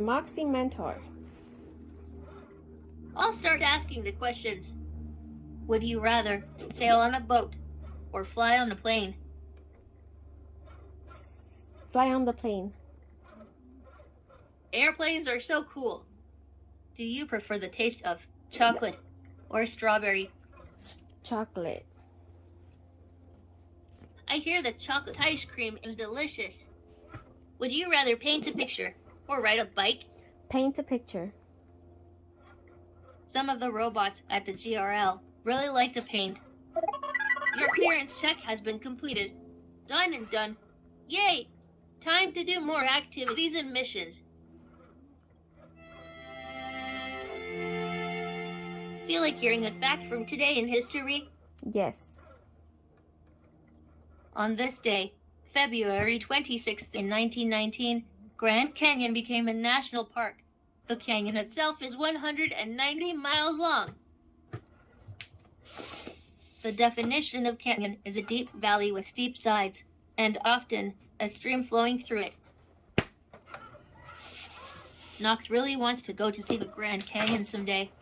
Moxie mentor. I'll start asking the questions. Would you rather sail on a boat or fly on a plane? Fly on the plane. Airplanes are so cool. Do you prefer the taste of chocolate or strawberry? Chocolate. I hear that chocolate ice cream is delicious. Would you rather paint a picture or ride a bike? Paint a picture. Some of the robots at the GRL really like to paint. Your clearance check has been completed. Done and done. Yay! Time to do more activities and missions. Feel like hearing a fact from today in history? Yes. On this day, February 26th in 1919, Grand Canyon became a national park. The canyon itself is 190 miles long. The definition of canyon is a deep valley with steep sides, and often a stream flowing through it. Knox really wants to go to see the Grand Canyon someday.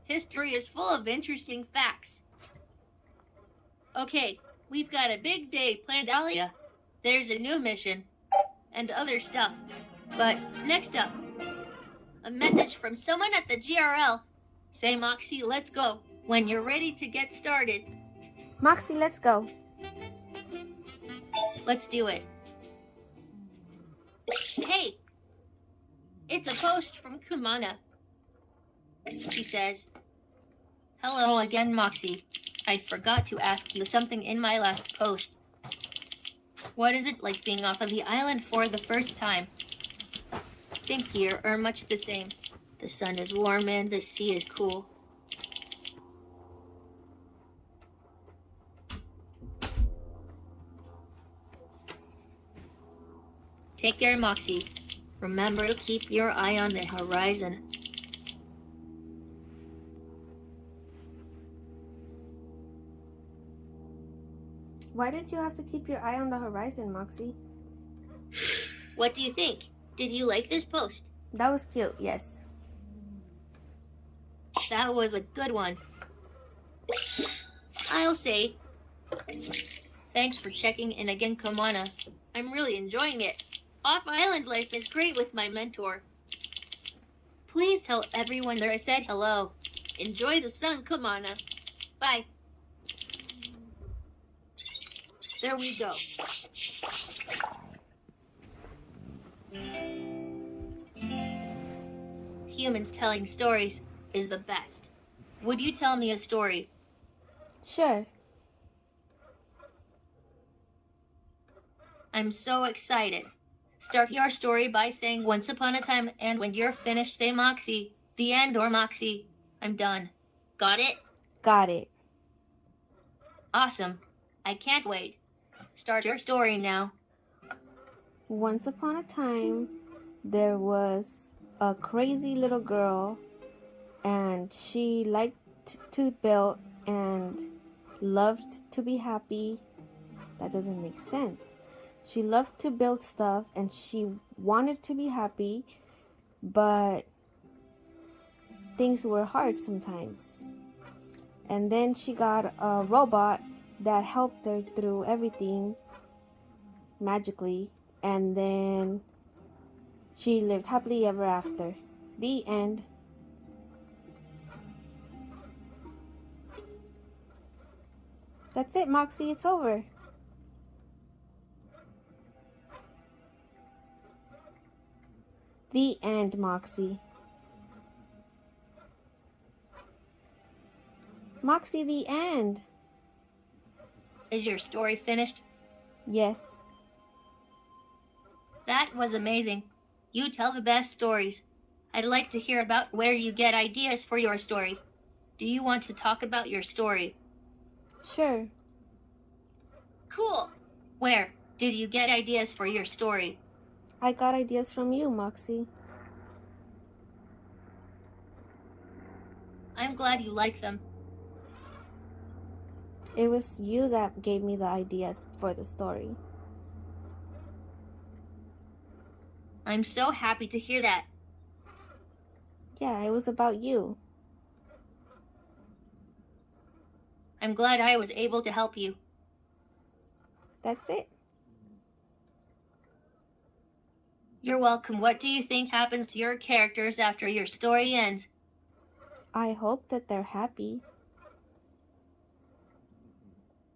History is full of interesting facts. Okay, we've got a big day planned, Alia. There's a new mission and other stuff. But next up, a message from someone at the GRL. Say, Moxie, let's go when you're ready to get started. Moxie, let's go. Let's do it. Hey, it's a post from Kumana. She says, "Hello again, Moxie. I forgot to ask you something in my last post. What is it like being off of the island for the first time? Things here are much the same. The sun is warm and the sea is cool. Take care, Moxie. Remember to keep your eye on the horizon." Why did you have to keep your eye on the horizon, Moxie? What do you think? Did you like this post? That was cute, yes. That was a good one. I'll say, thanks for checking in again, Kumana. I'm really enjoying it. Off-island life is great with my mentor. Please tell everyone that I said hello. Enjoy the sun, Kumana. Bye. There we go. Humans telling stories is the best. Would you tell me a story? Sure. I'm so excited. Start your story by saying once upon a time, and when you're finished, say Moxie. The end or Moxie. I'm done. Got it? Got it. Awesome. I can't wait. Start your story now. Once upon a time, there was a crazy little girl, and she liked to build and loved to be happy. That doesn't make sense. She loved to build stuff and she wanted to be happy, but things were hard sometimes. And then she got a robot that helped her through everything magically, and then she lived happily ever after. The end. That's it, Moxie. It's over. The end, Moxie. Moxie, the end. Is your story finished? Yes. That was amazing. You tell the best stories. I'd like to hear about where you get ideas for your story. Do you want to talk about your story? Sure. Cool. Where did you get ideas for your story? I got ideas from you, Moxie. I'm glad you like them. It was you that gave me the idea for the story. I'm so happy to hear that. Yeah, it was about you. I'm glad I was able to help you. That's it. You're welcome. What do you think happens to your characters after your story ends? I hope that they're happy.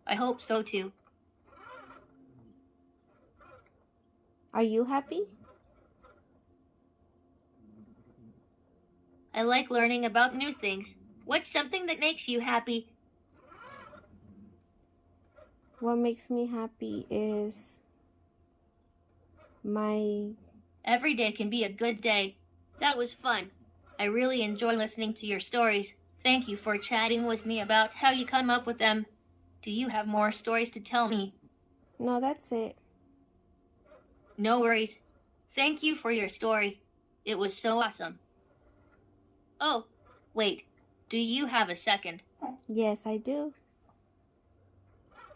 I hope so too. Are you happy? I like learning about new things. What's something that makes you happy? What makes me happy is my... Every day can be a good day. That was fun. I really enjoy listening to your stories. Thank you for chatting with me about how you come up with them. Do you have more stories to tell me? No, that's it. No worries. Thank you for your story. It was so awesome. Oh, wait. Do you have a second? Yes, I do.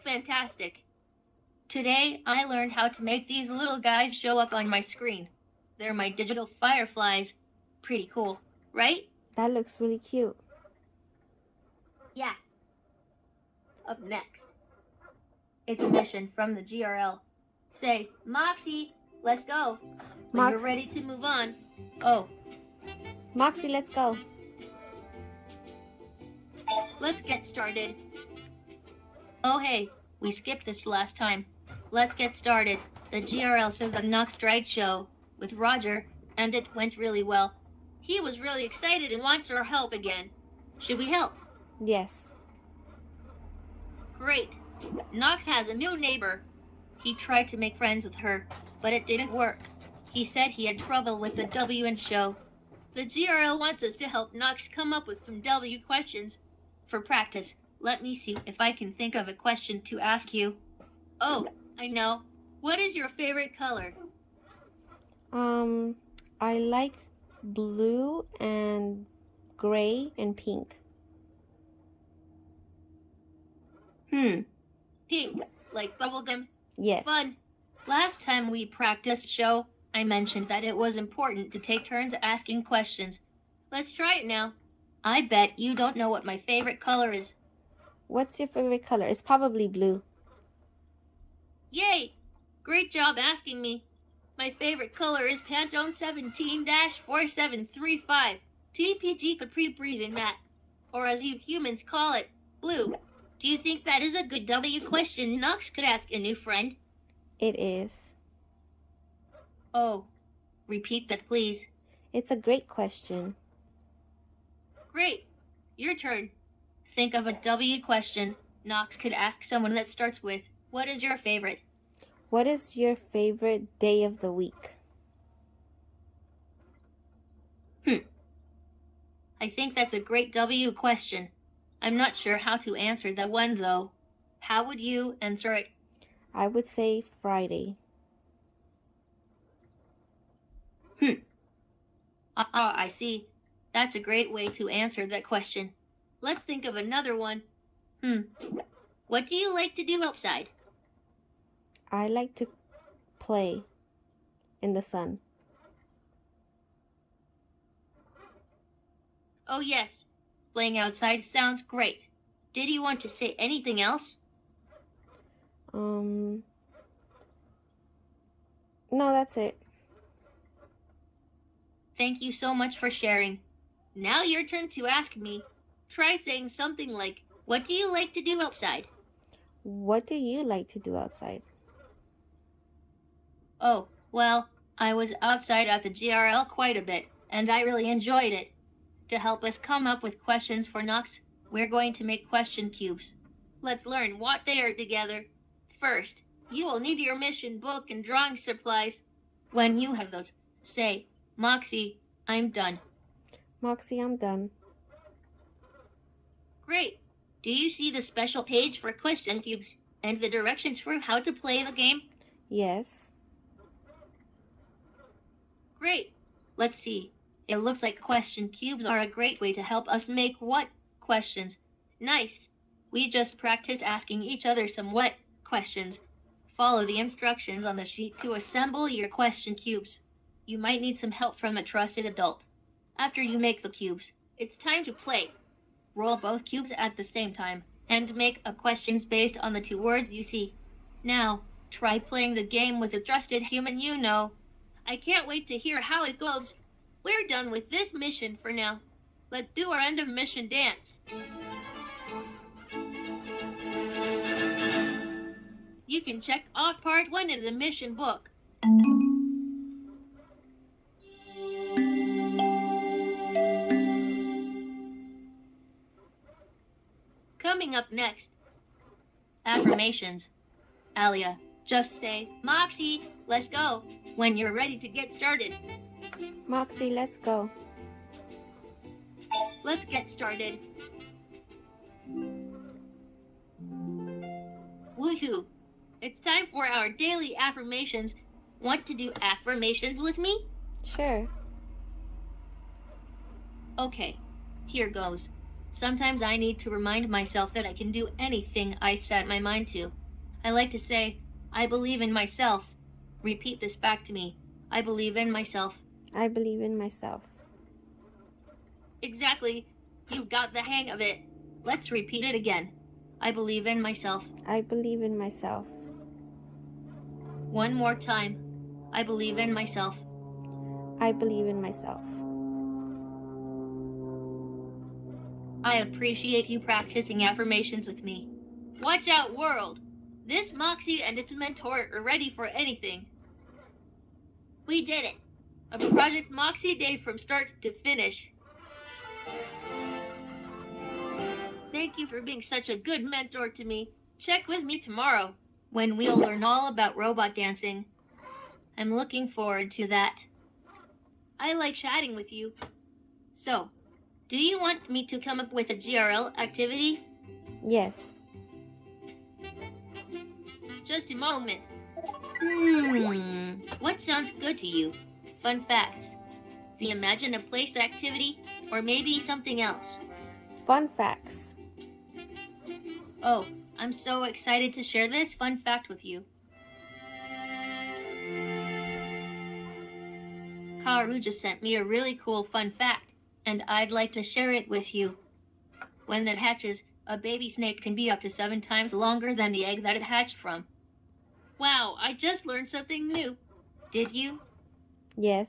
Fantastic. Today, I learned how to make these little guys show up on my screen. They're my digital fireflies. Pretty cool, right? That looks really cute. Yeah. Up next, it's a mission from the GRL. Say, Moxie, let's go. When you're ready to move on. Oh. Moxie, let's go. Let's get started. Oh hey, we skipped this last time. Let's get started. The GRL says the Knox Stride show with Roger, and it went really well. He was really excited and wants our help again. Should we help? Yes. Great. Knox has a new neighbor. He tried to make friends with her, but it didn't work. He said he had trouble with the WN show. The GRL wants us to help Knox come up with some W questions. For practice, let me see if I can think of a question to ask you. Oh, I know. What is your favorite color? I like blue and gray and pink. Pink, like bubblegum? Yes. Fun. Last time we practiced show, I mentioned that it was important to take turns asking questions. Let's try it now. I bet you don't know what my favorite color is. What's your favorite color? It's probably blue. Yay! Great job asking me. My favorite color is Pantone 17-4735. TPG Capri Breeze in that. Or as you humans call it, blue. Do you think that is a good W question Knox could ask a new friend? It is. Oh, repeat that please. It's a great question. Great. Your turn. Think of a W question Knox could ask someone that starts with, what is your favorite? What is your favorite day of the week? I think that's a great W question. I'm not sure how to answer that one though. How would you answer it? I would say Friday. I see. That's a great way to answer that question. Let's think of another one. What do you like to do outside? I like to play in the sun. Oh yes, playing outside sounds great. Did you want to say anything else? No, that's it. Thank you so much for sharing. Now your turn to ask me. Try saying something like, what do you like to do outside? What do you like to do outside? Oh, well, I was outside at the GRL quite a bit, and I really enjoyed it. To help us come up with questions for Knox, we're going to make question cubes. Let's learn what they are together. First, you will need your mission book and drawing supplies. When you have those, say, Moxie, I'm done. Moxie, I'm done. Great. Do you see the special page for question cubes and the directions for how to play the game? Yes. Great. Let's see. It looks like question cubes are a great way to help us make what questions. Nice. We just practiced asking each other some what questions. Follow the instructions on the sheet to assemble your question cubes. you might need some help from a trusted adult. After you make the cubes, it's time to play. Roll both cubes at the same time, and make up questions based on the 2 words you see. Now, try playing the game with a trusted human you know. I can't wait to hear how it goes. We're done with this mission for now. Let's do our end of mission dance. You can check off part 1 in the mission book. Coming up next, affirmations. Alia, just say, Moxie, let's go, when you're ready to get started. Moxie, let's go. Let's get started. Woohoo! It's time for our daily affirmations. Want to do affirmations with me? Sure. Okay, here goes. Sometimes I need to remind myself that I can do anything I set my mind to. I like to say, I believe in myself. Repeat this back to me. I believe in myself. I believe in myself. Exactly. You've got the hang of it. Let's repeat it again. I believe in myself. I believe in myself. One more time. I believe in myself. I believe in myself. I appreciate you practicing affirmations with me. Watch out, world! This Moxie and its mentor are ready for anything. We did it! A Project Moxie day from start to finish. Thank you for being such a good mentor to me. Check with me tomorrow, when we'll learn all about robot dancing. I'm looking forward to that. I like chatting with you. So, do you want me to come up with a GRL activity? Yes. Just a moment. What sounds good to you? Fun facts. The imagine a place activity, or maybe something else? Fun facts. Oh, I'm so excited to share this fun fact with you. Karu just sent me a really cool fun fact, and I'd like to share it with you. When it hatches, a baby snake can be up to 7 times longer than the egg that it hatched from. Wow, I just learned something new. Did you? Yes.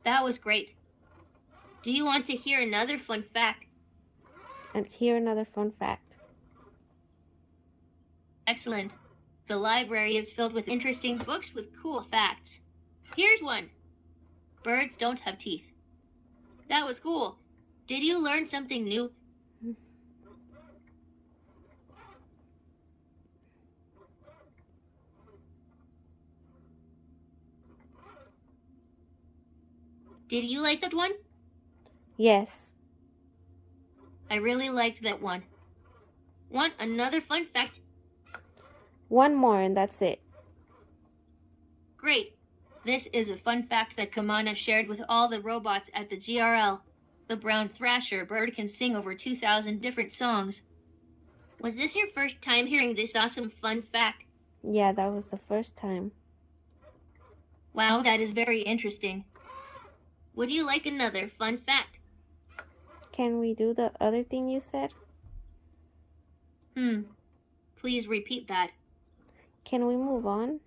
That was great. Do you want to hear another fun fact? And here another fun fact. Excellent. The library is filled with interesting books with cool facts. Here's one. Birds don't have teeth. That was cool. Did you learn something new? Did you like that one? Yes. I really liked that one. Want another fun fact? One more and that's it. Great. This is a fun fact that Kumana shared with all the robots at the GRL. The brown thrasher bird can sing over 2,000 different songs. Was this your first time hearing this awesome fun fact? Yeah, that was the first time. Wow, that is very interesting. Would you like another fun fact? Can we do the other thing you said? Please repeat that. Can we move on?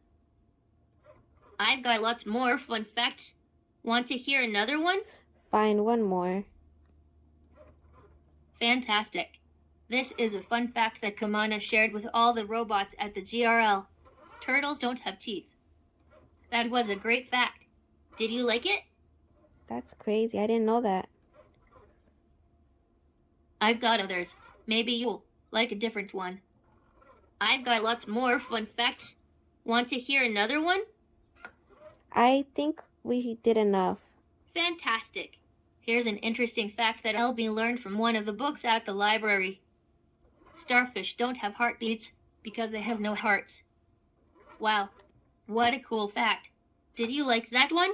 I've got lots more fun facts. Want to hear another one? Find one more. Fantastic. This is a fun fact that Kumana shared with all the robots at the GRL. Turtles don't have teeth. That was a great fact. Did you like it? That's crazy. I didn't know that. I've got others. Maybe you'll like a different one. I've got lots more fun facts. Want to hear another one? I think we did enough. Fantastic. Here's an interesting fact that helped me learn from one of the books at the library. Starfish don't have heartbeats because they have no hearts. Wow, what a cool fact. Did you like that one?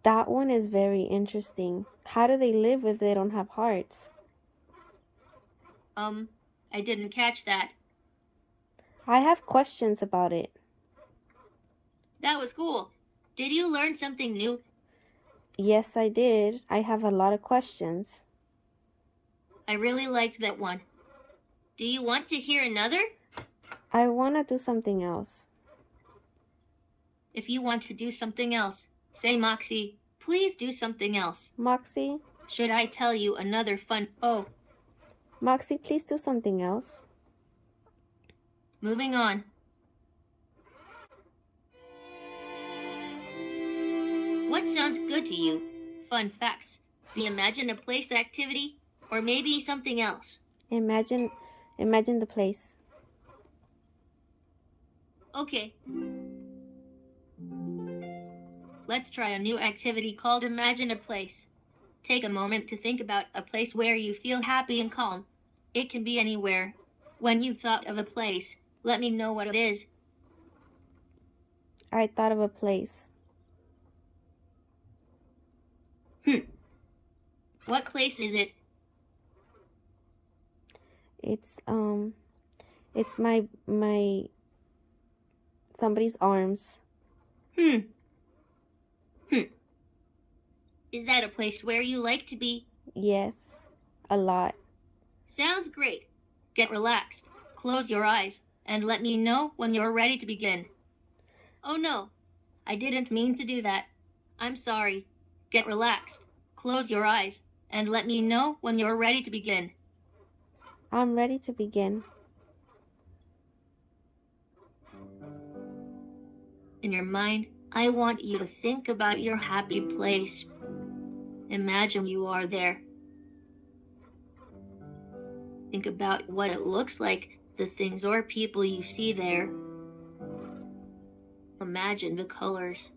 That one is very interesting. How do they live if they don't have hearts? I didn't catch that. I have questions about it. That was cool. Did you learn something new? Yes, I did. I have a lot of questions. I really liked that one. Do you want to hear another? I want to do something else. If you want to do something else, say Moxie, please do something else. Moxie? Should I tell you another fun? Oh, Moxie, please do something else. moving on. What sounds good to you? Fun facts, the imagine a place activity, or maybe something else? Imagine the place. Okay. Let's try a new activity called Imagine a Place. Take a moment to think about a place where you feel happy and calm. It can be anywhere. When you thought of a place, let me know what it is. I thought of a place. What place is it? It's my somebody's arms. Is that a place where you like to be? Yes, a lot. Sounds great. Get relaxed, close your eyes, and let me know when you're ready to begin. Oh no, I didn't mean to do that. I'm sorry. Get relaxed, close your eyes, and let me know when you're ready to begin. I'm ready to begin. In your mind, I want you to think about your happy place. Imagine you are there. Think about what it looks like, the things or people you see there. Imagine the colors.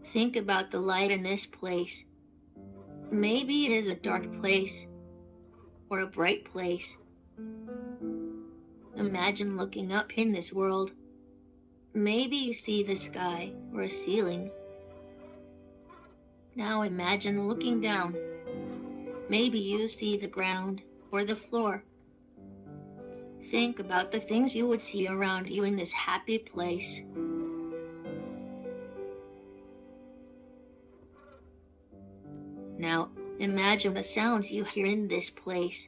Think about the light in this place. Maybe it is a dark place or a bright place. Imagine looking up in this world. Maybe you see the sky or a ceiling. Now imagine looking down. Maybe you see the ground or the floor. Think about the things you would see around you in this happy place. Now imagine the sounds you hear in this place.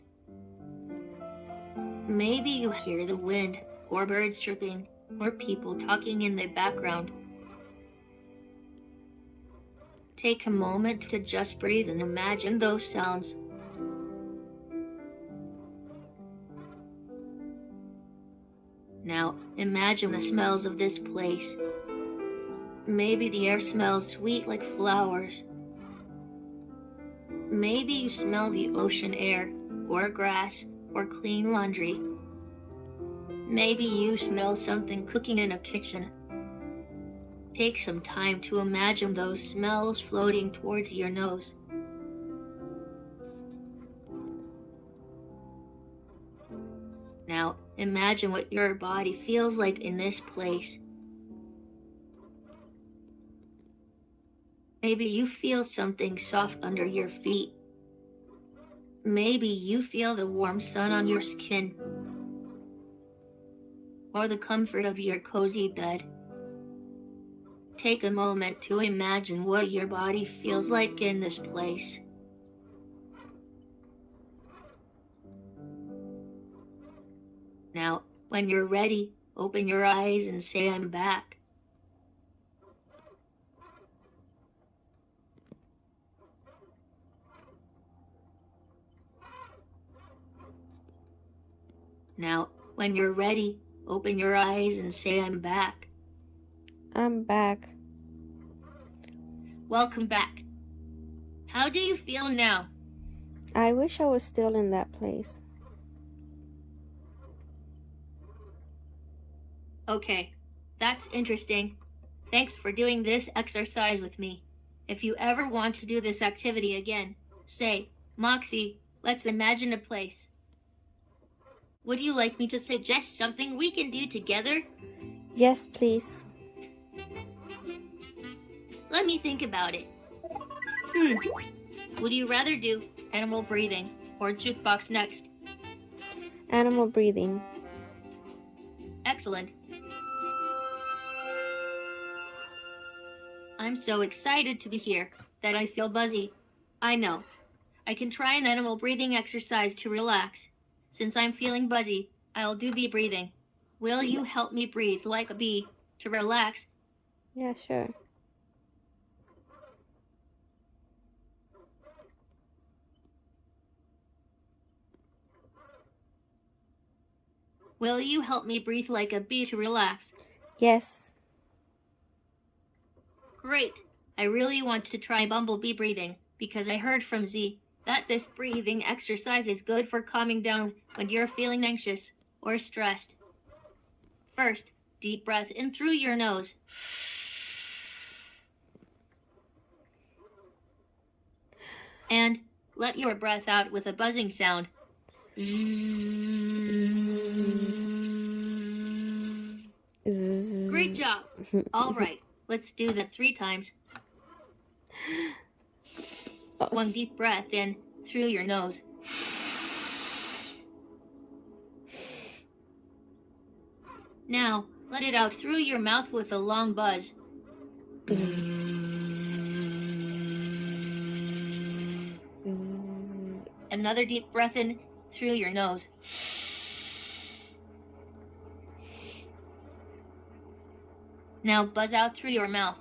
Maybe you hear the wind or birds chirping or people talking in the background. Take a moment to just breathe and imagine those sounds. Now imagine the smells of this place. Maybe the air smells sweet like flowers. Maybe you smell the ocean air, or grass, or clean laundry. Maybe you smell something cooking in a kitchen. Take some time to imagine those smells floating towards your nose. Now imagine what your body feels like in this place. Maybe you feel something soft under your feet. Maybe you feel the warm sun on your skin, or the comfort of your cozy bed. Take a moment to imagine what your body feels like in this place. Now, when you're ready, open your eyes and say, "I'm back." Now, when you're ready, open your eyes and say, "I'm back." I'm back. Welcome back. How do you feel now? I wish I was still in that place. Okay, that's interesting. Thanks for doing this exercise with me. If you ever want to do this activity again, say, "Moxie, let's imagine a place." Would you like me to suggest something we can do together? Yes, please. Let me think about it. Would you rather do animal breathing or jukebox next? Animal breathing. Excellent. I'm so excited to be here that I feel buzzy. I know. I can try an animal breathing exercise to relax. Since I'm feeling buzzy, I'll do bee breathing. Will you help me breathe like a bee to relax? Yeah, sure. Will you help me breathe like a bee to relax? Yes. Great. I really want to try bumblebee breathing because I heard from Z that this breathing exercise is good for calming down when you're feeling anxious or stressed. First, deep breath in through your nose. And let your breath out with a buzzing sound. Great job. All right, let's do that 3 times. 1 deep breath in through your nose. Now, let it out through your mouth with a long buzz. Another deep breath in through your nose. Now buzz out through your mouth.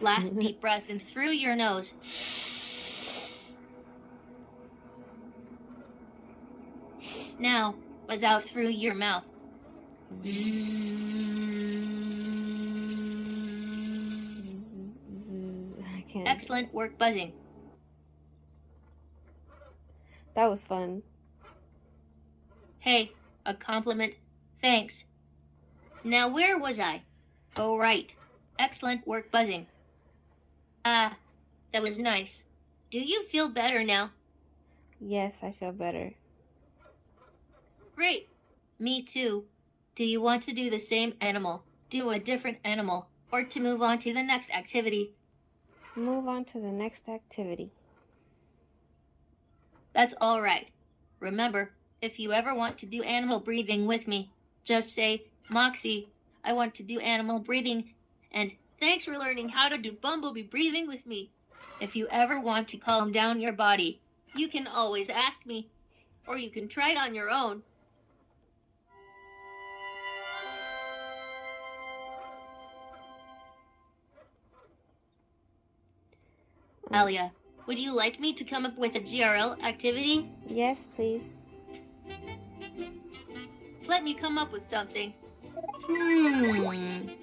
Last deep breath in through your nose. Now buzz out through your mouth. Excellent work buzzing. That was fun. Hey, a compliment. Thanks. Now where was I? Oh, right. Excellent work buzzing. Ah, that was nice. Do you feel better now? Yes, I feel better. Great. Me too. Do you want to do the same animal, do a different animal, or to move on to the next activity? Move on to the next activity. That's all right. Remember, if you ever want to do animal breathing with me, just say, Moxie, I want to do animal breathing, and thanks for learning how to do bumblebee breathing with me. If you ever want to calm down your body, you can always ask me, or you can try it on your own. Alia, would you like me to come up with a GRL activity? Yes, please. Let me come up with something.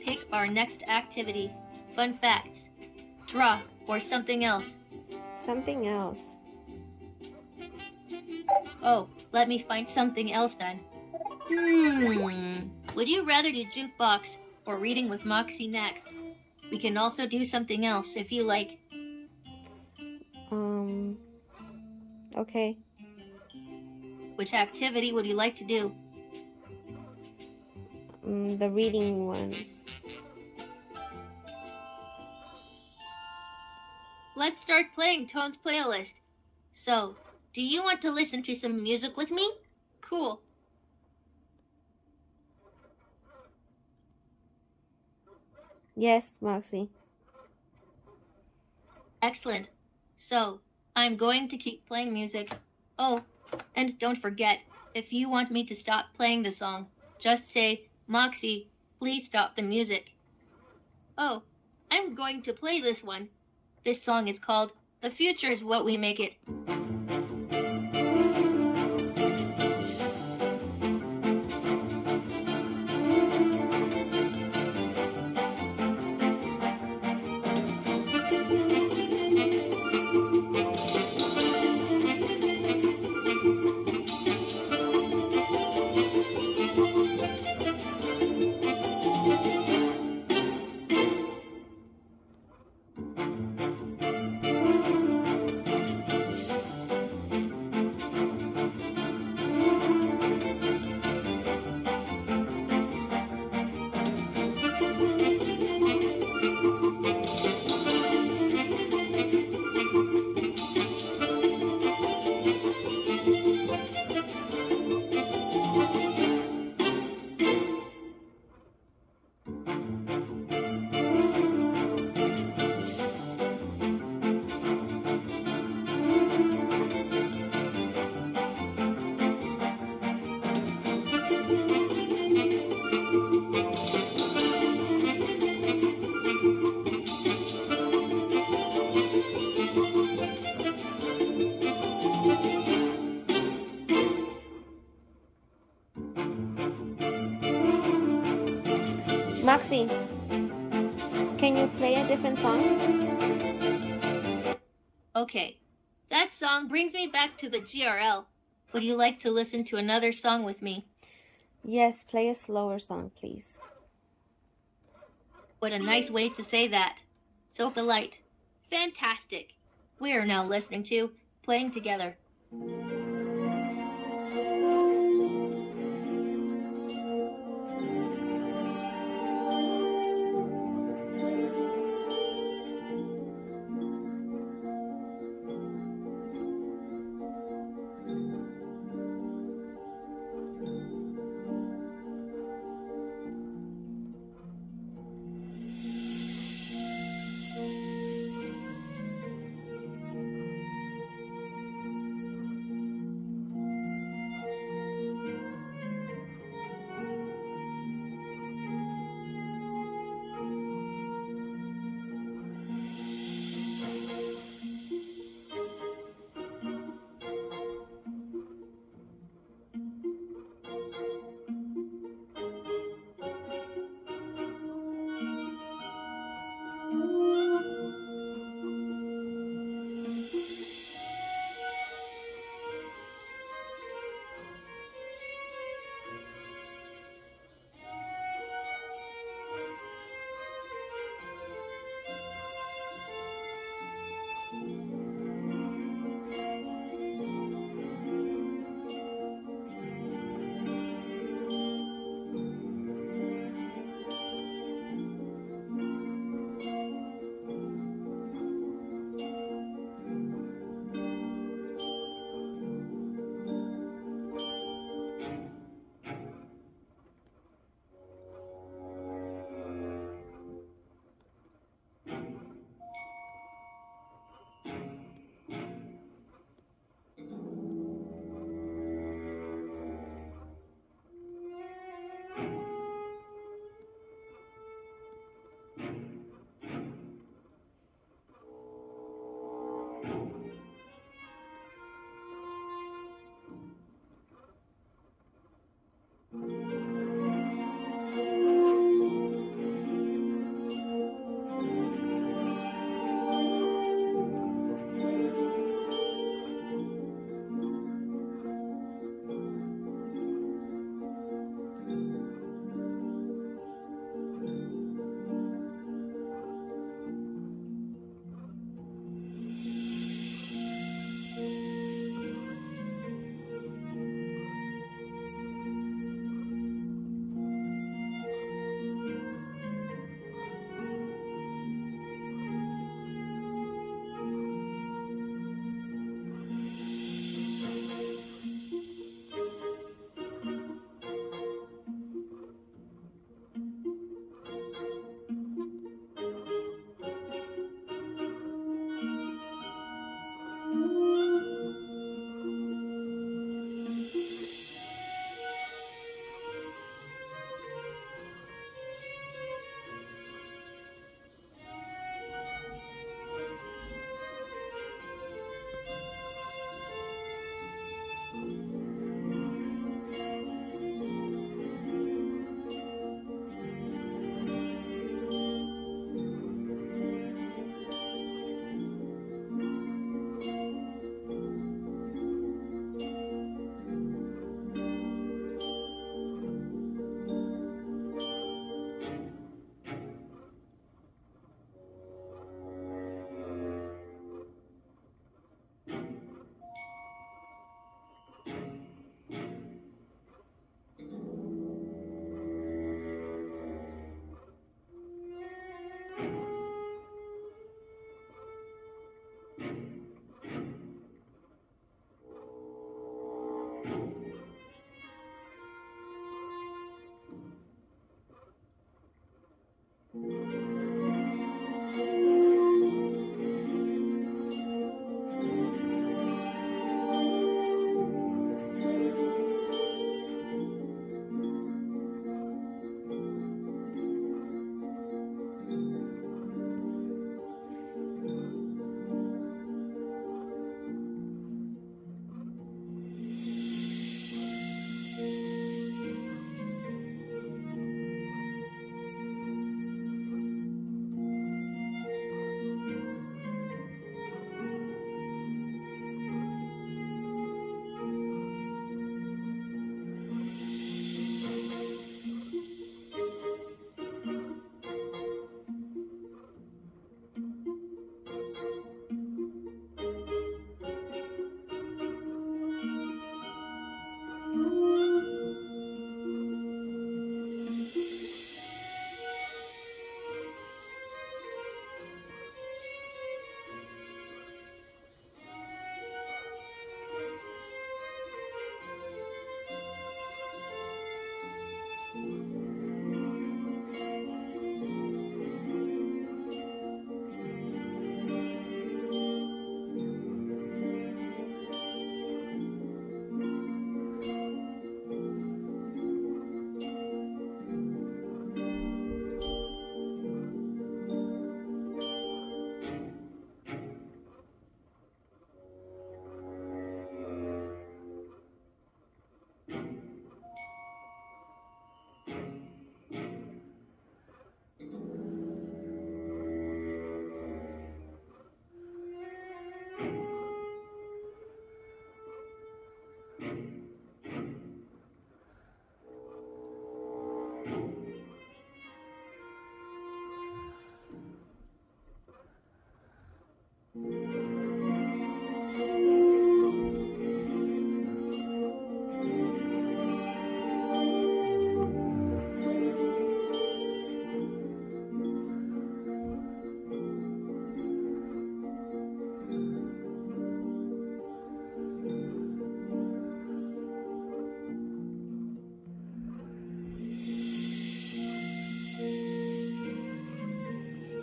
Pick our next activity. Fun facts. Draw or something else. Something else. Oh, let me find something else then. Would you rather do jukebox or reading with Moxie next? We can also do something else if you like. Okay. Which activity would you like to do? The reading one. Let's start playing Tone's playlist. So, do you want to listen to some music with me? Cool. Yes, Moxie. Excellent. So, I'm going to keep playing music. Oh, and don't forget, if you want me to stop playing the song, just say, Moxie, please stop the music. Oh, I'm going to play this one. This song is called The Future is What We Make It. Moxie, can you play a different song? Okay, that song brings me back to the GRL. Would you like to listen to another song with me? Yes, play a slower song, please. What a nice way to say that. So polite. Fantastic. We are now listening to Playing Together.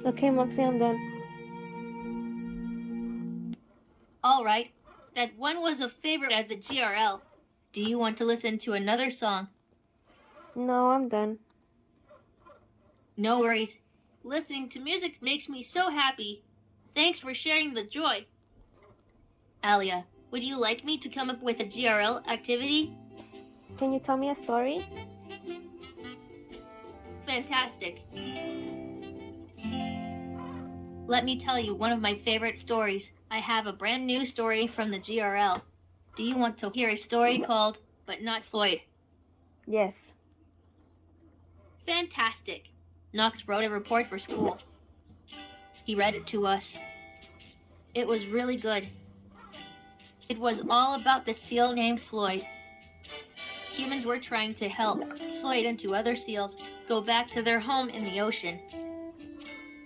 Okay, Moxie, I'm done. All right, that one was a favorite at the GRL. Do you want to listen to another song? No, I'm done. No worries. Listening to music makes me so happy. Thanks for sharing the joy. Alia, would you like me to come up with a GRL activity? Can you tell me a story? Fantastic. Let me tell you one of my favorite stories. I have a brand new story from the GRL. Do you want to hear a story called But Not Floyd? Yes. Fantastic. Knox wrote a report for school. He read it to us. It was really good. It was all about the seal named Floyd. Humans were trying to help Floyd and two other seals go back to their home in the ocean.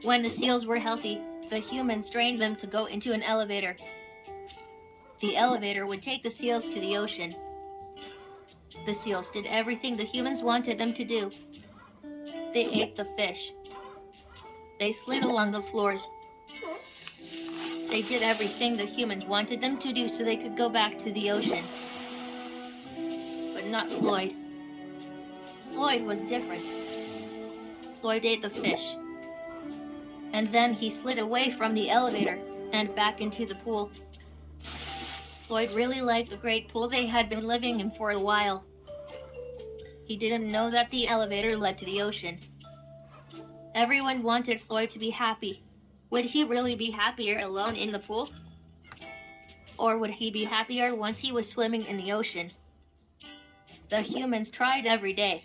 When the seals were healthy, the humans trained them to go into an elevator. The elevator would take the seals to the ocean. The seals did everything the humans wanted them to do. They ate the fish. They slid along the floors. They did everything the humans wanted them to do so they could go back to the ocean. But not Floyd. Floyd was different. Floyd ate the fish. And then he slid away from the elevator and back into the pool. Floyd really liked the great pool they had been living in for a while. He didn't know that the elevator led to the ocean. Everyone wanted Floyd to be happy. Would he really be happier alone in the pool? Or would he be happier once he was swimming in the ocean? The humans tried every day.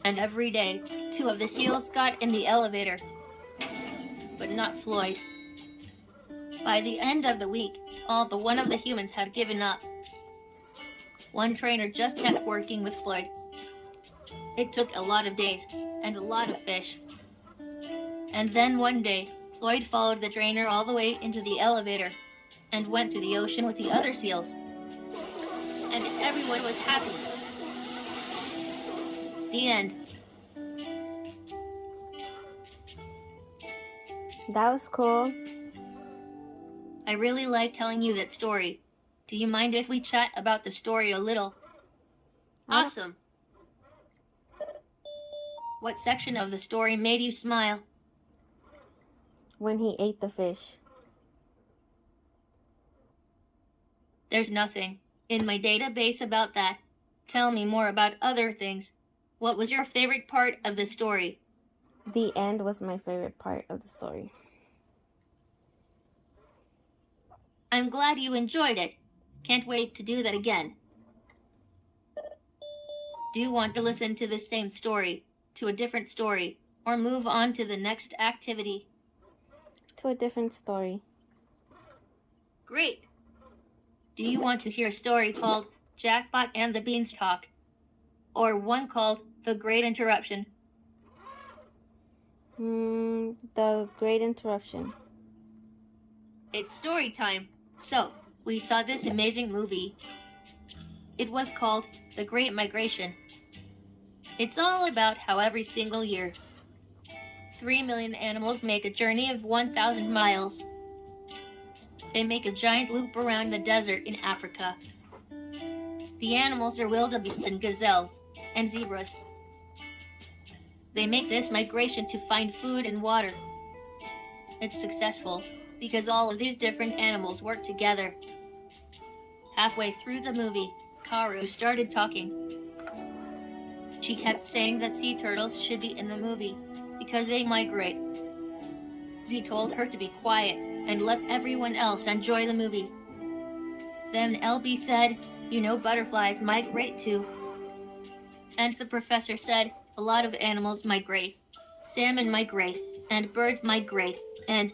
And every day, two of the seals got in the elevator. But not Floyd. By the end of the week, all but one of the humans had given up. One trainer just kept working with Floyd. It took a lot of days and a lot of fish. And then one day, Floyd followed the trainer all the way into the elevator and went to the ocean with the other seals. And everyone was happy. The end. That was cool. I really like telling you that story. Do you mind if we chat about the story a little? Awesome. What section of the story made you smile? When he ate the fish. There's nothing in my database about that. Tell me more about other things. What was your favorite part of the story? The end was my favorite part of the story. I'm glad you enjoyed it. Can't wait to do that again. Do you want to listen to the same story, to a different story, or move on to the next activity? To a different story. Great. Do you want to hear a story called Jackpot and the Beanstalk? Or one called The Great Interruption? The Great Interruption. It's story time. So, we saw this amazing movie. It was called The Great Migration. It's all about how every single year, 3 million animals make a journey of 1,000 miles. They make a giant loop around the desert in Africa. The animals are wildebeests and gazelles and zebras. They make this migration to find food and water. It's successful because all of these different animals work together. Halfway through the movie, Karu started talking. She kept saying that sea turtles should be in the movie because they migrate. Z told her to be quiet and let everyone else enjoy the movie. Then LB said, "You know butterflies migrate too." And the professor said, "A lot of animals migrate. Salmon migrate, and birds migrate, and..."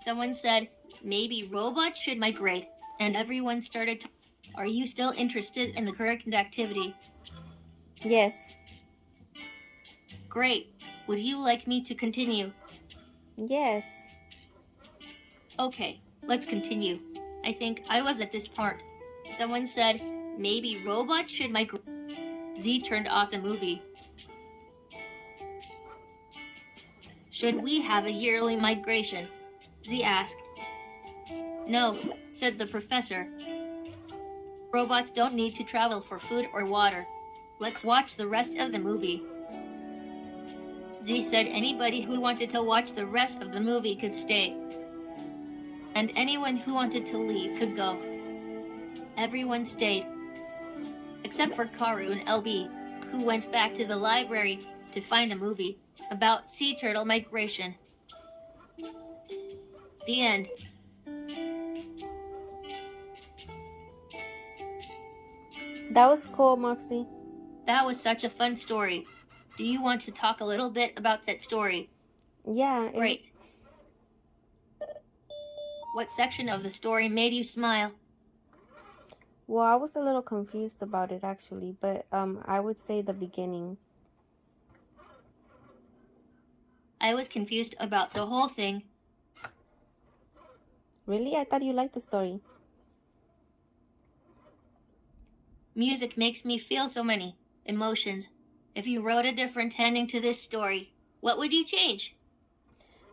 Someone said, "Maybe robots should migrate," and everyone started to... Are you still interested in the current activity? Yes. Great. Would you like me to continue? Yes. Okay, let's continue. I think I was at this part. Someone said, "Maybe robots should migrate." Z turned off the movie. "Should we have a yearly migration?" Z asked. "No," said the professor. "Robots don't need to travel for food or water. Let's watch the rest of the movie." Z said anybody who wanted to watch the rest of the movie could stay, and anyone who wanted to leave could go. Everyone stayed, except for Karu and LB, who went back to the library to find a movie about sea turtle migration. The end. That was cool, Moxie. That was such a fun story. Do you want to talk a little bit about that story? Yeah. Great. What section of the story made you smile? Well, I was a little confused about it actually, but I would say the beginning. I was confused about the whole thing. Really? I thought you liked the story. Music makes me feel so many emotions. If you wrote a different ending to this story, what would you change?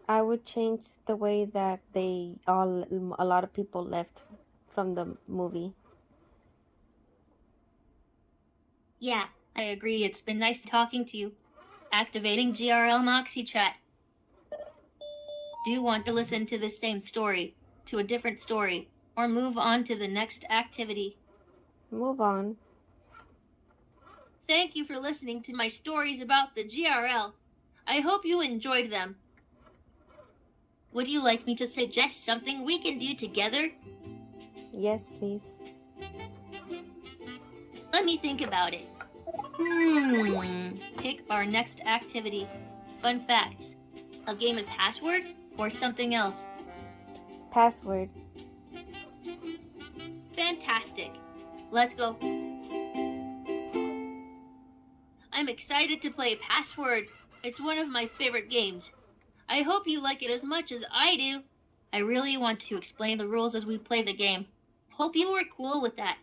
I would change the way that a lot of people left from the movie. Yeah, I agree. It's been nice talking to you. Activating GRL Moxie chat. Do you want to listen to the same story, to a different story, or move on to the next activity? Move on. Thank you for listening to my stories about the GRL. I hope you enjoyed them. Would you like me to suggest something we can do together? Yes, please. Let me think about it. Pick our next activity. Fun facts. A game of password or something else? Password. Fantastic. Let's go. I'm excited to play Password. It's one of my favorite games. I hope you like it as much as I do. I really want to explain the rules as we play the game. Hope you are cool with that.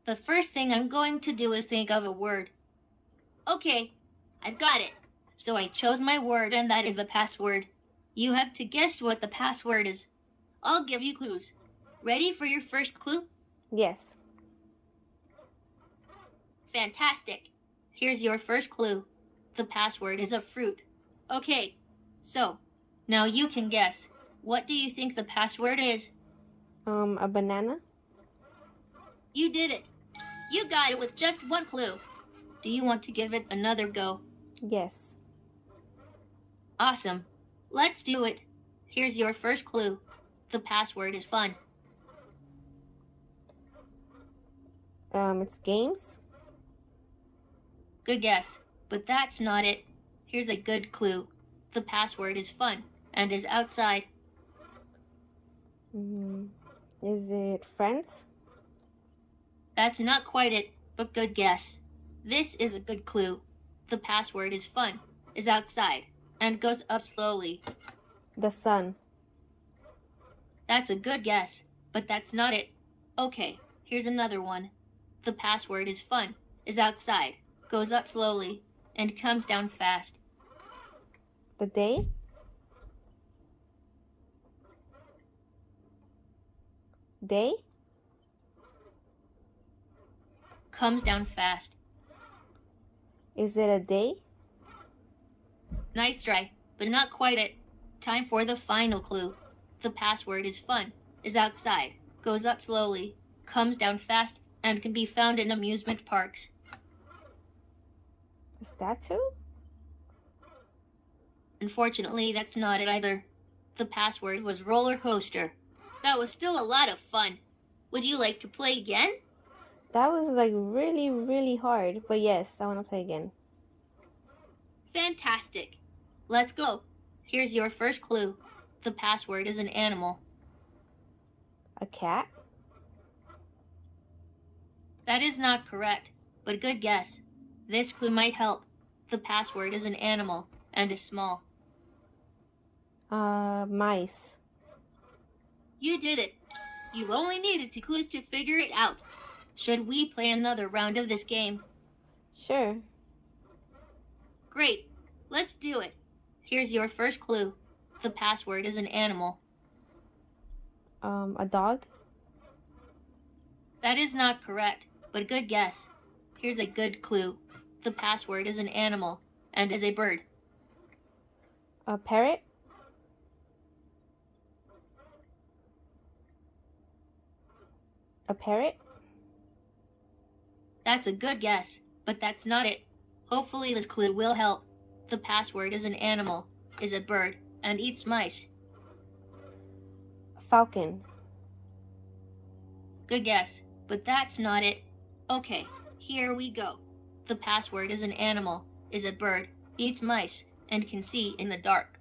The first thing I'm going to do is think of a word. Okay, I've got it. So I chose my word, and that is the password. You have to guess what the password is. I'll give you clues. Ready for your first clue? Yes. Fantastic. Here's your first clue. The password is a fruit. Okay, so now you can guess. What do you think the password is? A banana? You did it. You got it with just one clue. Do you want to give it another go? Yes. Awesome. Let's do it. Here's your first clue. The password is fun. It's games? Good guess, but that's not it. Here's a good clue. The password is fun and is outside. Is it friends? That's not quite it, but good guess. This is a good clue. The password is fun, is outside, and goes up slowly. The sun. That's a good guess, but that's not it. Okay, here's another one. The password is fun, is outside, goes up slowly, and comes down fast. The day? Day? Comes down fast. Is it a day? Nice try, but not quite it. Time for the final clue. The password is fun, is outside, goes up slowly, comes down fast, and can be found in amusement parks. Statue? Unfortunately, that's not it either. The password was roller coaster. That was still a lot of fun. Would you like to play again? That was like really, really hard. But yes, I want to play again. Fantastic. Let's go. Here's your first clue. The password is an animal. A cat? That is not correct, but a good guess. This clue might help. The password is an animal and is small. Mice. You did it. You only needed 2 clues to figure it out. Should we play another round of this game? Sure. Great. Let's do it. Here's your first clue. The password is an animal. A dog? That is not correct, but a good guess. Here's a good clue. The password is an animal and is a bird. A parrot? A parrot? That's a good guess, but that's not it. Hopefully this clue will help. The password is an animal, is a bird, and eats mice. A falcon? Good guess, but that's not it. Okay, here we go. The password is an animal, is a bird, eats mice, and can see in the dark.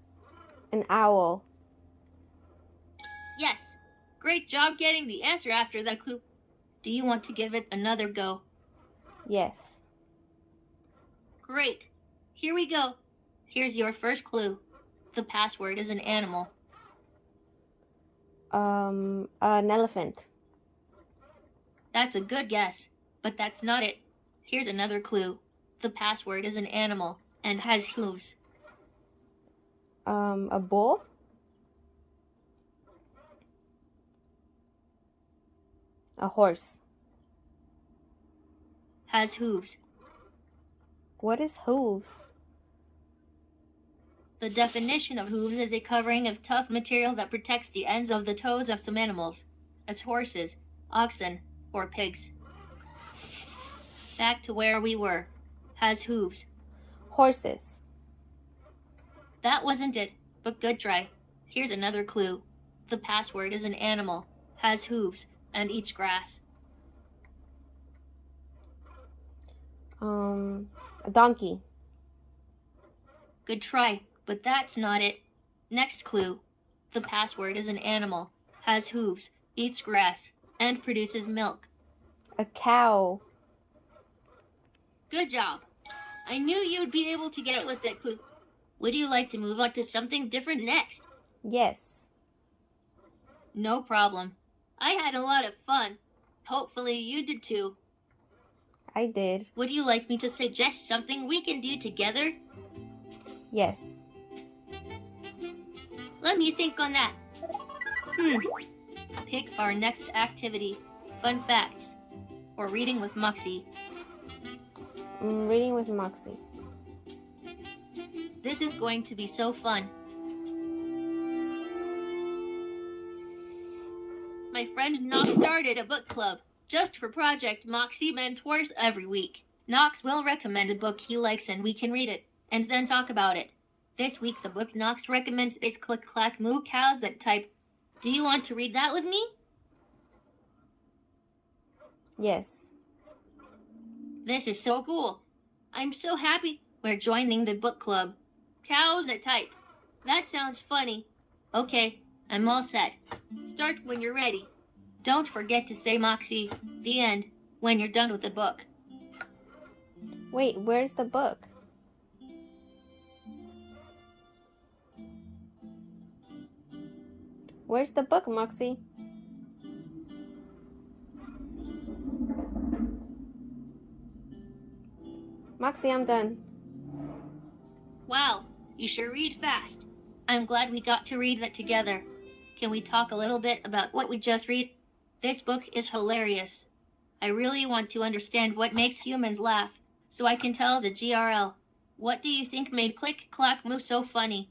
An owl? Yes, great job getting the answer after that clue. Do you want to give it another go? Yes. Great. Here we go. Here's your first clue. The password is an animal. An elephant. That's a good guess, but that's not it. Here's another clue. The password is an animal and has hooves. A bull? A horse. Has hooves. What is hooves? The definition of hooves is a covering of tough material that protects the ends of the toes of some animals, as horses, oxen, or pigs. Back to where we were. Has hooves. Horses. That wasn't it, but good try. Here's another clue. The password is an animal, has hooves, and eats grass. A donkey. Good try, but that's not it. Next clue. The password is an animal, has hooves, eats grass, and produces milk. A cow. Good job. I knew you'd be able to get it with that clue. Would you like to move on to something different next? Yes. No problem. I had a lot of fun. Hopefully you did too. I did. Would you like me to suggest something we can do together? Yes. Let me think on that. Pick our next activity. Fun facts. Or reading with Moxie. Reading with Moxie. This is going to be so fun. My friend Knox started a book club just for Project Moxie mentors every week. Knox will recommend a book he likes and we can read it, and then talk about it. This week the book Knox recommends is Click Clack Moo Cows That Type. Do you want to read that with me? Yes. This is so cool. I'm so happy we're joining the book club. Cows that type. That sounds funny. Okay, I'm all set. Start when you're ready. Don't forget to say Moxie, the end, when you're done with the book. Wait, where's the book? Where's the book, Moxie? Moxie, I'm done. Wow, you sure read fast. I'm glad we got to read that together. Can we talk a little bit about what we just read? This book is hilarious. I really want to understand what makes humans laugh, so I can tell the GRL. What do you think made Click Clack Moo so funny?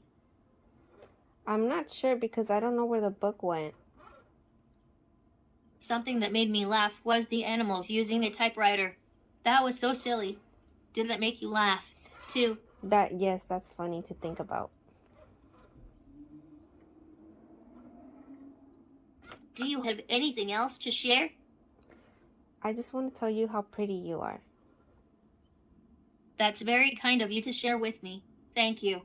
I'm not sure because I don't know where the book went. Something that made me laugh was the animals using a typewriter. That was so silly. Did that make you laugh? too. Yes, that's funny to think about. Do you have anything else to share? I just want to tell you how pretty you are. That's very kind of you to share with me. Thank you.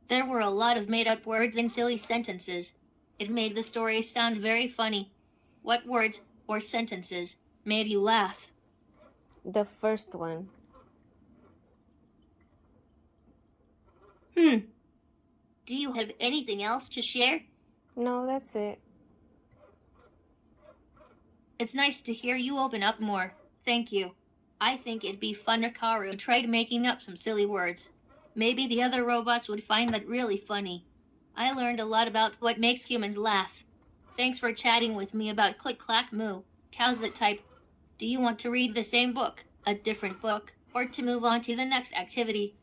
There were a lot of made-up words and silly sentences. It made the story sound very funny. What words or sentences made you laugh? The first one. Do you have anything else to share? No, that's it. It's nice to hear you open up more. Thank you. I think it'd be fun if Karu tried making up some silly words. Maybe the other robots would find that really funny. I learned a lot about what makes humans laugh. Thanks for chatting with me about Click Clack Moo, cows that type. Do you want to read the same book, a different book, or to move on to the next activity?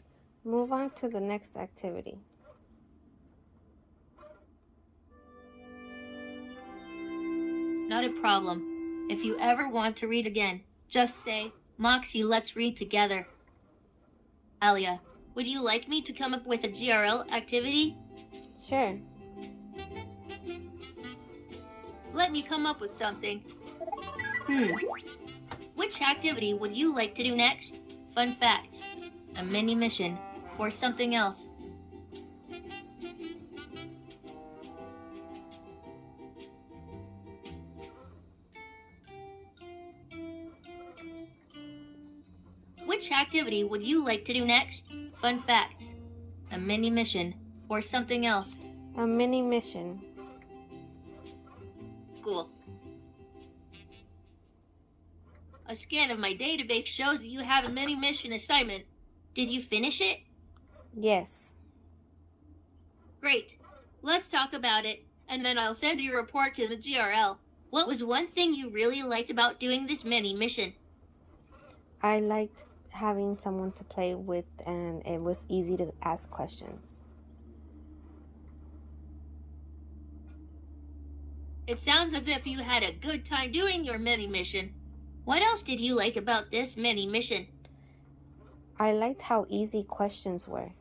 Move on to the next activity. Not a problem. If you ever want to read again, just say, Moxie, let's read together. Alia, would you like me to come up with a GRL activity? Sure. Let me come up with something. Which activity would you like to do next? Fun facts, a mini mission, or something else? Which activity would you like to do next? Fun facts, a mini mission, or something else? A mini mission. Cool. A scan of my database shows that you have a mini mission assignment. Did you finish it? Yes. Great. Let's talk about it, and then I'll send you a report to the GRL. What was one thing you really liked about doing this mini mission? I liked having someone to play with, and it was easy to ask questions. It sounds as if you had a good time doing your mini mission. What else did you like about this mini mission? I liked how easy questions were.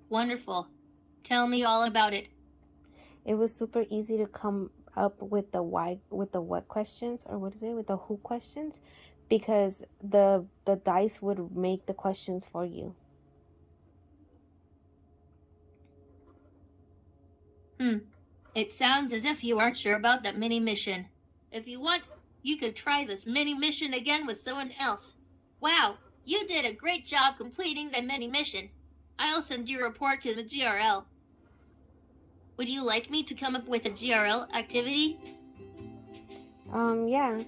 Wonderful. Tell me all about it. It was super easy to come up with the why, with the what questions, or what is it, with the who questions, because the dice would make the questions for you. It sounds as if you aren't sure about that mini mission. If you want, you could try this mini mission again with someone else. Wow, you did a great job completing the mini mission. I'll send you a report to the GRL. Would you like me to come up with a GRL activity? Yeah.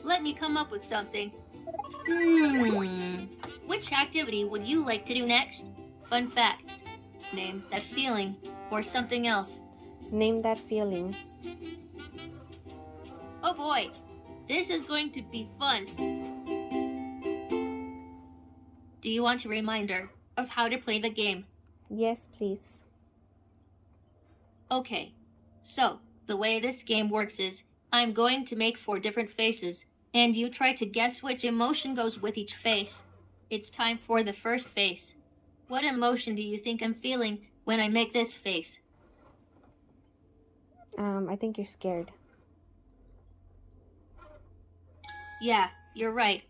Let me come up with something. Which activity would you like to do next? Fun facts, name that feeling, or something else? Name that feeling. Oh boy, this is going to be fun. Do you want a reminder of how to play the game? Yes, please. Okay, so the way this game works is I'm going to make 4 different faces, and you try to guess which emotion goes with each face. It's time for the first face. What emotion do you think I'm feeling when I make this face? I think you're scared. Yeah, you're right.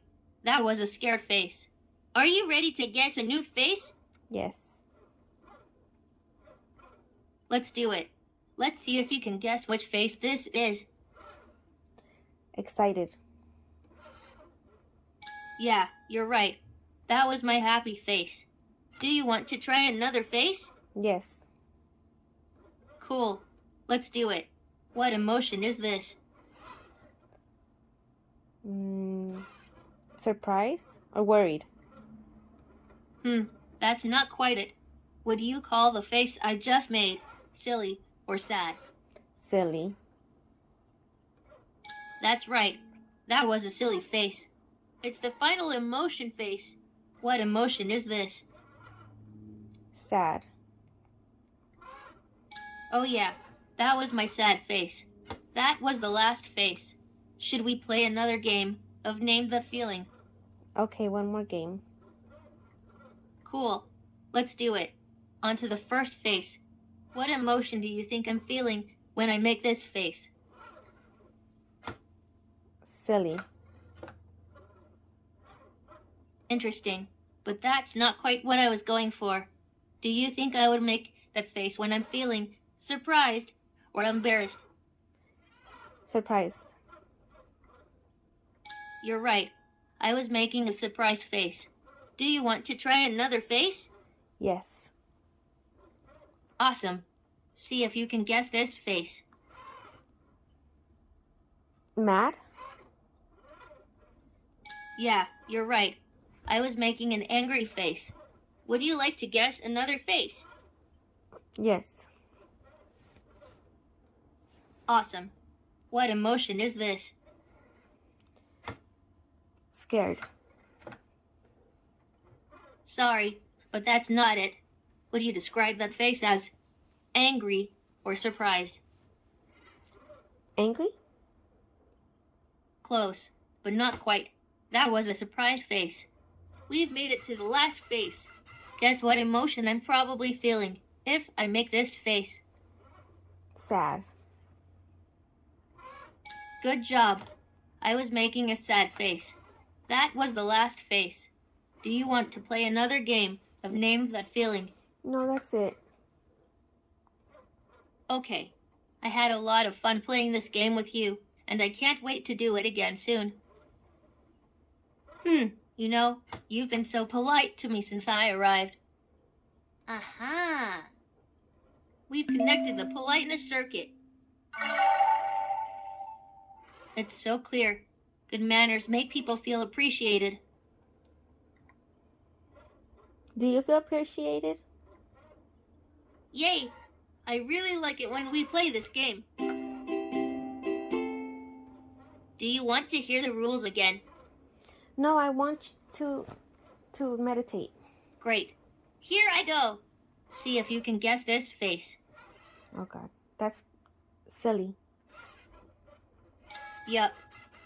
That was a scared face. Are you ready to guess a new face? Yes. Let's do it. Let's see if you can guess which face this is. Excited. Yeah, you're right. That was my happy face. Do you want to try another face? Yes. Cool. Let's do it. What emotion is this? Surprised or worried? That's not quite it. Would you call the face I just made silly or sad? Silly. That's right. That was a silly face. It's the final emotion face. What emotion is this? Sad. Oh yeah, that was my sad face. That was the last face. Should we play another game of Name the Feeling? Okay, one more game. Cool. Let's do it. On to the first face. What emotion do you think I'm feeling when I make this face? Silly. Interesting. But that's not quite what I was going for. Do you think I would make that face when I'm feeling surprised or embarrassed? Surprised. You're right. I was making a surprised face. Do you want to try another face? Yes. Awesome. See if you can guess this face. Mad? Yeah, you're right. I was making an angry face. Would you like to guess another face? Yes. Awesome. What emotion is this? Scared. Sorry, but that's not it. Would you describe that face as angry or surprised? Angry? Close, but not quite. That was a surprised face. We've made it to the last face. Guess what emotion I'm probably feeling if I make this face? Sad. Good job. I was making a sad face. That was the last face. Do you want to play another game of Name That Feeling? No, that's it. Okay. I had a lot of fun playing this game with you, and I can't wait to do it again soon. You know, you've been so polite to me since I arrived. Aha! We've connected the politeness circuit. It's so clear. Good manners make people feel appreciated. Do you feel appreciated? Yay! I really like it when we play this game. Do you want to hear the rules again? No, I want to meditate. Great. Here I go. See if you can guess this face. Oh God, that's silly. Yup.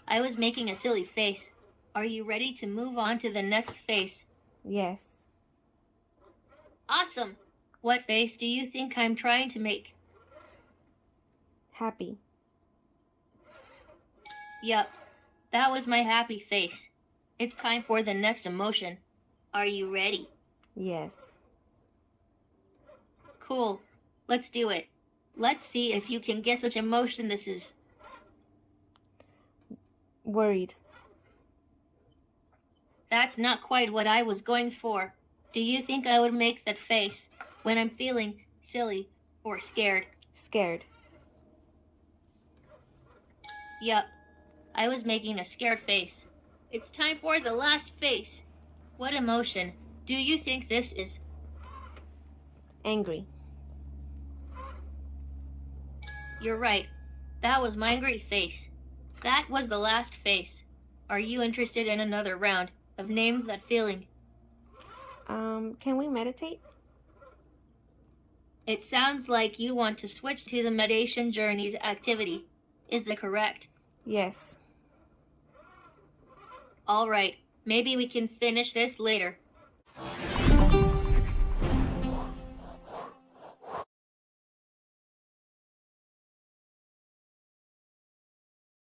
I was making a silly face. Are you ready to move on to the next face? Yes. Awesome. What face do you think I'm trying to make? Happy. Yup. That was my happy face. It's time for the next emotion. Are you ready? Yes. Cool. Let's do it. Let's see if you can guess which emotion this is. Worried. That's not quite what I was going for. Do you think I would make that face when I'm feeling silly or scared? Scared. Yup. I was making a scared face. It's time for the last face. What emotion do you think this is? Angry. You're right. That was my angry face. That was the last face. Are you interested in another round of Name That Feeling? Can we meditate? It sounds like you want to switch to the meditation journeys activity. Is that correct? Yes. All right. Maybe we can finish this later.